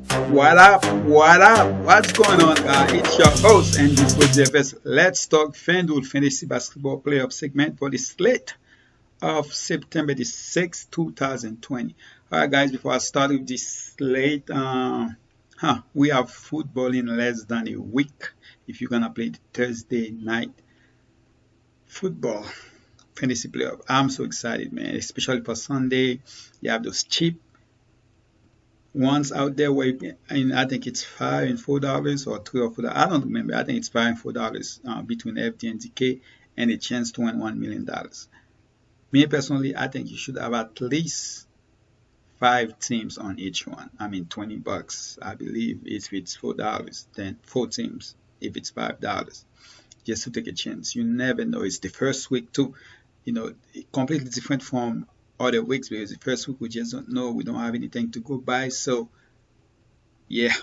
What up? What up? What's going on, guys? It's your host, and this was the Let's Talk FanDuel Fantasy Basketball Playoff segment for the slate of September the 6th, 2020. All right, guys, before I start with this slate, we have football in less than a week. If you're going to play the Thursday night football fantasy playoff, I'm so excited, man, especially for Sunday. You have those cheap ones out there where and I think it's $5 and $4 or $3 or $4. I don't remember. I think it's $5 and $4 between FD and DK and a chance to win $1 million. Me personally, I think you should have at least 5 teams on each one. I mean, $20, I believe. If it's $4, then 4 teams. If it's $5, just to take a chance. You never know. It's the first week too. Completely different from other weeks because the first week we just don't know. We don't have anything to go by. So yeah,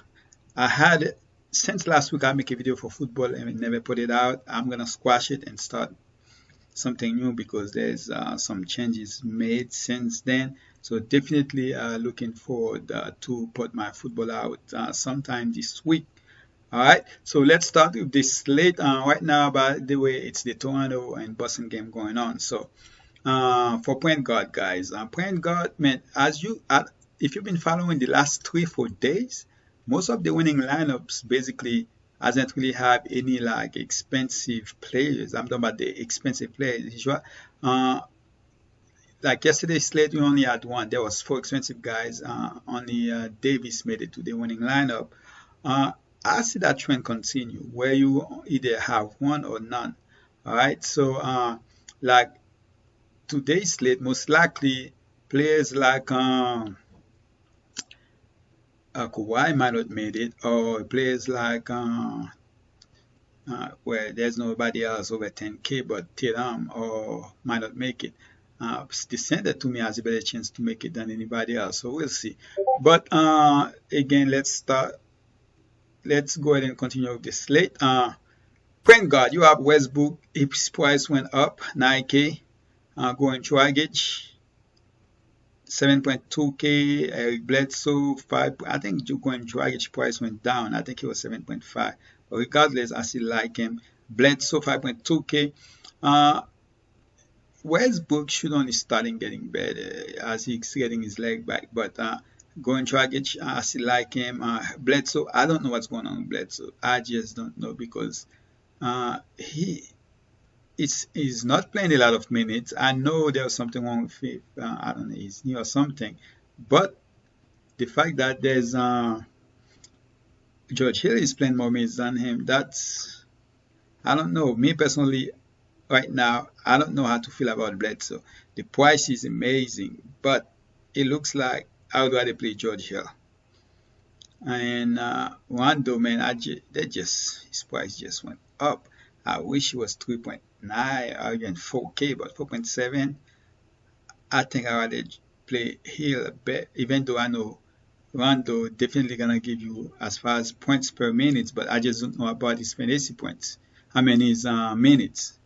I had since last week I make a video for football and never put it out. I'm gonna squash it and start something new because there's some changes made since then. So definitely looking forward to put my football out sometime this week. All right, so let's start with this slate. Right now, by the way, it's the Toronto and Boston game going on. So for point guard, guys, point guard, man, if you've been following the last 3 4 days, most of the winning lineups basically hasn't really have any like expensive players. I'm talking about the expensive players. Like yesterday's slate, we only had one. There was 4 expensive guys. Only Davis made it to the winning lineup. I see that trend continue where you either have one or none. All right, so like today's slate, most likely players like Kawhi might not made it, or players like where there's nobody else over 10K but Tatum or might not make it. The center to me has a better chance to make it than anybody else, so we'll see. But again, let's go ahead and continue with the slate. Point guard, you have Westbrook. His price went up 9K. Going Dragic 7.2K. Eric Bledsoe 5. I think going Dragic price went down. I think it was 7.5. But regardless, I still like him. Bledsoe 5.2K. Westbrook should only starting getting better as he's getting his leg back. But going Dragic, I still like him. Bledsoe, I don't know what's going on with Bledsoe. I just don't know because he's not playing a lot of minutes. I know there's something wrong with him. I don't know, he's new or something. But the fact that there's George Hill is playing more minutes than him, I don't know. Me personally, right now, I don't know how to feel about Bledsoe. The price is amazing, but it looks like I would rather play George Hill. And Rondo, man, his price just went up. I wish it was 3.9 or even 4K, but 4.7. I think I'd rather play Hill a bit, even though I know Rondo definitely gonna give you as far as points per minute, but I just don't know about his fantasy points. I mean his minutes.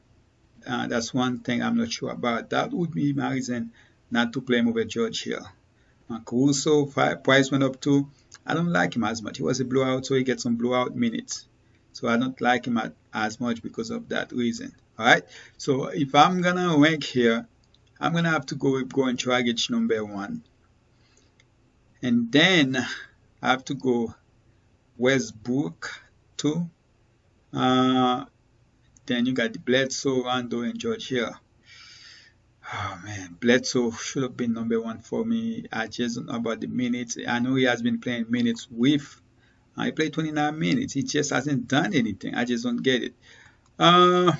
That's one thing I'm not sure about. That would be my reason not to play him over George Hill. Caruso price went up too. I don't like him as much. He was a blowout, so he gets some blowout minutes. So I don't like him as much because of that reason. All right. So if I'm gonna rank here, I'm gonna have to go with going Dragic number 1, and then I have to go Westbrook 2. Then you got the Bledsoe, Rondo, and George Hill. Oh man, Bledsoe should have been number 1 for me. I just don't know about the minutes. I know he has been playing minutes with. He played 29 minutes. He just hasn't done anything. I just don't get it. I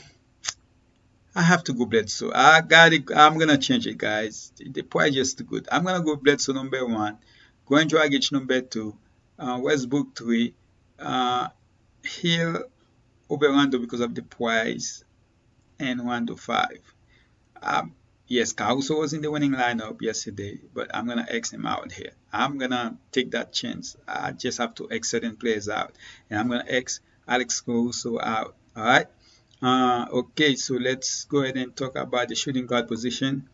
have to go Bledsoe. I got it. I'm gonna change it, guys. The price is just too good. I'm gonna go Bledsoe number 1, going Dragic number 2, Westbrook 3, Hill over Rondo because of the price, and Rondo 5. Yes, Caruso was in the winning lineup yesterday, but I'm going to X him out here. I'm going to take that chance. I just have to X certain players out. And I'm going to X Alex Caruso out. All right? Okay, so let's go ahead and talk about the shooting guard position.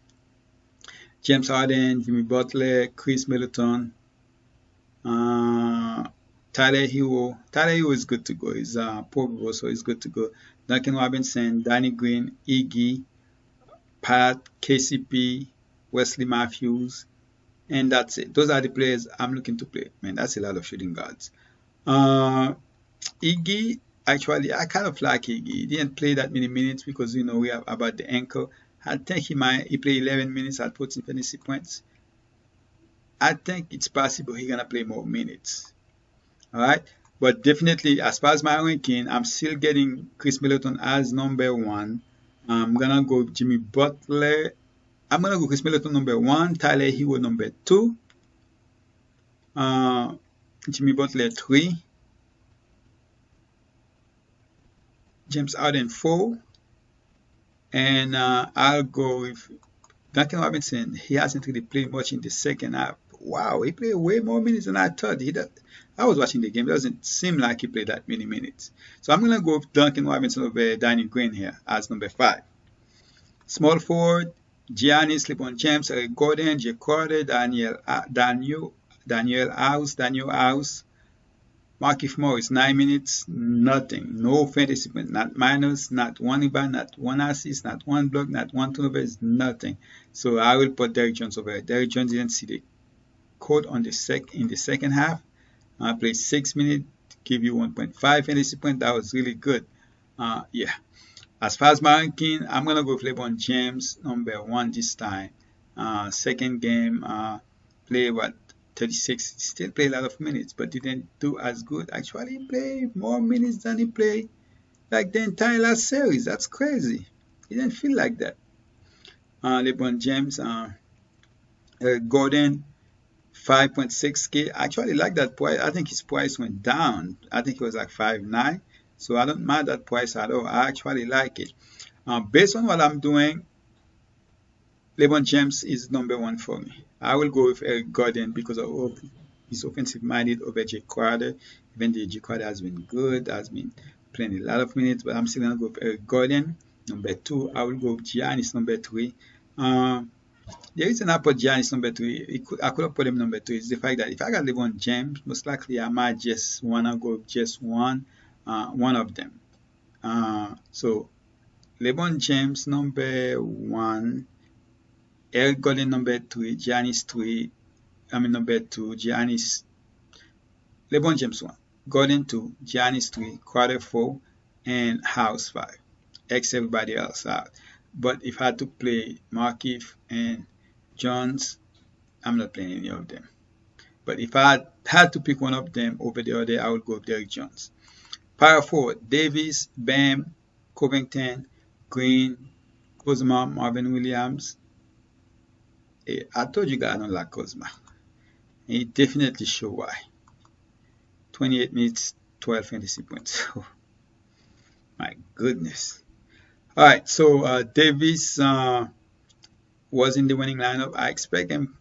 James Harden, Jimmy Butler, Chris Middleton, Tyler Hero is good to go. He's probable, so he's good to go. Duncan Robinson, Danny Green, Iggy, Pat, KCP, Wesley Matthews, and that's it. Those are the players I'm looking to play. Man, that's a lot of shooting guards. Iggy, actually, I kind of like Iggy. He didn't play that many minutes because we have about the ankle. I think he played 11 minutes at 14 fantasy points. I think it's possible he's gonna play more minutes. All right, but definitely as far as my ranking, I'm still getting Chris Middleton as number one. I'm gonna go Jimmy Butler. I'm gonna go Chris Middleton number one, Tyler Hero number two, Jimmy Butler three, James Harden four, and I'll go with Duncan Robinson. He hasn't really played much in the second half. Wow, he played way more minutes than I thought. I was watching the game. It doesn't seem like he played that many minutes. So I'm gonna go with Duncan Robinson over Danny Green here as number five. Small forward, Giannis, LeBron James, Eric Gordon, Jay Crowder, Daniel House, Markieff Morris, 9 minutes, nothing. No fantasy point, not minus, not one rebound, not one assist, not one block, not one turnover, nothing. So I will put Derrick Jones over. Derrick Jones didn't see the code in the second half. I played 6 minutes, give you 1.5 fantasy point. That was really good. Yeah. As far as my ranking, I'm gonna go with LeBron James number one this time. Second game, play 36. Still play a lot of minutes, but didn't do as good. Actually, he played more minutes than he played like the entire last series. That's crazy. He didn't feel like that. LeBron James, Gordon, 5.6K. I actually like that price. I think his price went down. I think it was like 5.9. So I don't mind that price at all. I actually like it. Based on what I'm doing, LeBron James is number one for me. I will go with Eric Gordon because of his offensive-minded over Jay Crowder. Even though Jay Crowder has been good, has been playing a lot of minutes, but I'm still going to go with Eric Gordon. Number two, I will go with Giannis number three. The reason I put Giannis number three, I could have put him number two, is the fact that if I got LeBron James, most likely I might just want to go with just one of them. So LeBron James number one, Eric Gordon number three, number two, LeBron James one, Gordon two, Giannis three, Crowder four, and House five. X everybody else out. But if I had to play Markieff and Jones, I'm not playing any of them. But if I had to pick one of them over the other, I would go with Derrick Jones. Power forward, Davis, Bam, Covington, Green, Kuzma, Marvin Williams. I told you guys I don't like Kuzma. He definitely show why. 28 minutes, 12 fantasy points. My goodness. All right, so Davis was in the winning lineup. I expect him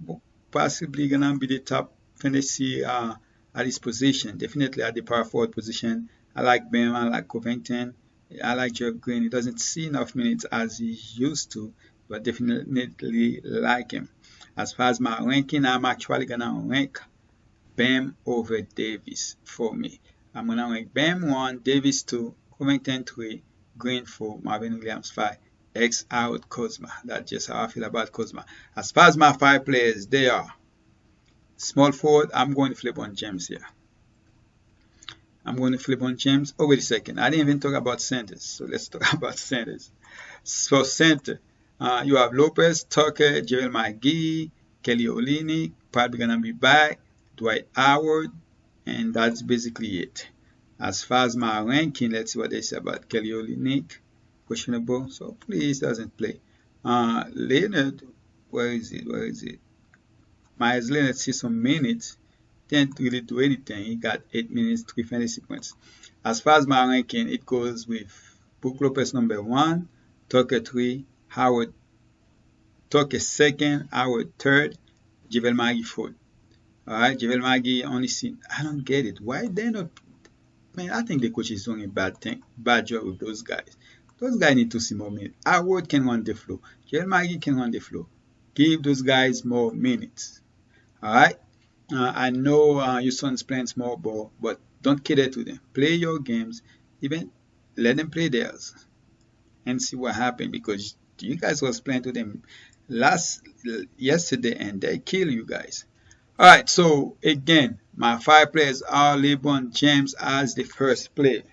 possibly gonna be the top fantasy at his position. Definitely at the power forward position. I like Bam. I like Covington. I like Jeff Green. He doesn't see enough minutes as he used to, but definitely like him. As far as my ranking, I'm actually gonna rank Bam over Davis for me. I'm gonna rank Bam 1, Davis 2, Covington 3, Green 4, Marvin Williams 5, X out Kuzma. That's just how I feel about Kuzma. As far as my 5 players, they are small forward. I'm going to flip on James here. I'm going to flip on James. Oh, wait a second. I didn't even talk about centers. So let's talk about centers. So center, you have Lopez, Tucker, JaVale McGee, Kelly Olynyk, probably going to be back, Dwight Howard, and that's basically it. As far as my ranking, let's see what they say about Kelly Olynyk. Questionable, so please doesn't play. Leonard, where is it? Myers Leonard sees some minutes. Didn't really do anything. He got 8 minutes, 3 fantasy points. As far as my ranking, it goes with Brook Lopez number 1, Tucker 3, Howard Tucker 2nd, Howard 3rd, JaVale McGee 4th. Alright, JaVale McGee only seen. I don't get it. Why they not? Man, I think the coach is doing a bad job with those guys. Those guys need to see more minutes. Howard can run the floor. JaVale McGee can run the floor. Give those guys more minutes. Alright. I know your son's playing small ball, but don't cater to them. Play your games, even let them play theirs and see what happened because you guys was playing to them last yesterday and they kill you guys. All right, so again, my five players are LeBron James as the first player.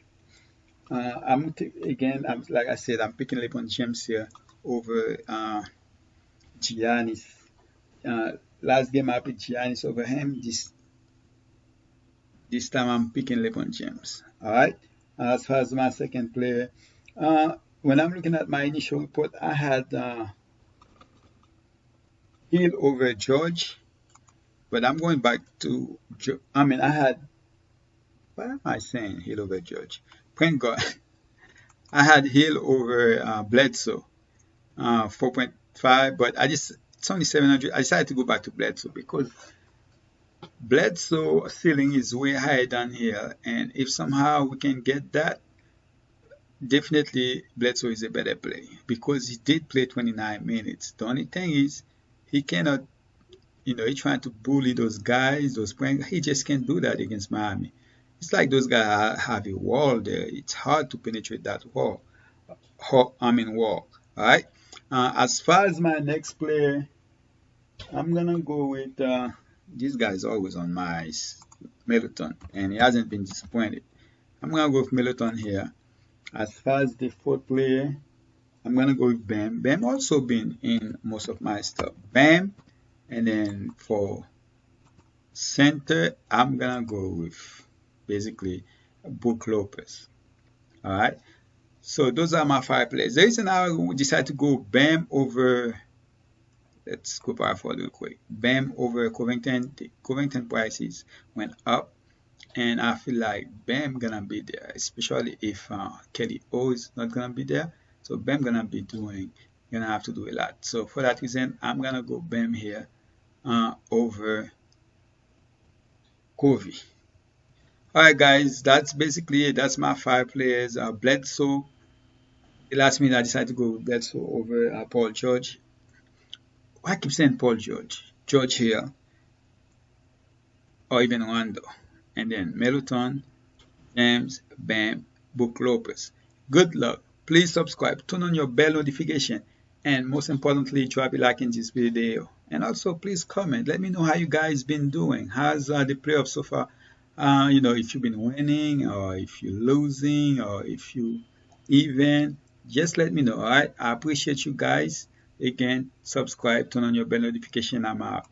Again, like I said, I'm picking LeBron James here over Giannis. Last game I picked Giannis over him. This time I'm picking LeBron James. All right. As far as my second player, when I'm looking at my initial report, I had Hill over George, but I'm going back to. I mean, I had. What am I saying? Hill over George. Thank God. I had Hill over Bledsoe, 4.5, but it's only 700. I decided to go back to Bledsoe because Bledsoe ceiling is way higher than here, and if somehow we can get that, definitely Bledsoe is a better play because he did play 29 minutes. The only thing is he cannot, he's trying to bully those guys, those players. He just can't do that against Miami. It's like those guys have a wall there. It's hard to penetrate that wall. Wall. All right. As far as my next player, I'm gonna go with this guy is always on my Middleton, and he hasn't been disappointed. I'm gonna go with Middleton here. As far as the fourth player, I'm gonna go with Bam. Bam also been in most of my stuff. Bam, and then for center, I'm gonna go with basically Brook Lopez. All right. So those are my five players. The reason I decided to go Bam over, let's go power forward real quick. Bam over Covington. The Covington prices went up, and I feel like Bam gonna be there, especially if Kelly O is not gonna be there. So Bam gonna have to do a lot. So for that reason, I'm gonna go Bam here over Covey. All right, guys, that's basically it. That's my five players. Bledsoe. The last minute, I decided to go with Bledsoe over Paul George. I keep saying Paul George. George here, or even Rondo. And then Middleton, James, Bam, Brook Lopez. Good luck. Please subscribe, turn on your bell notification, and most importantly, drop a like in this video. And also, please comment. Let me know how you guys been doing. How's the playoffs so far? If you've been winning, or if you're losing, or if you even, just let me know. All right. I appreciate you guys. Again, subscribe, turn on your bell notification. I'm out.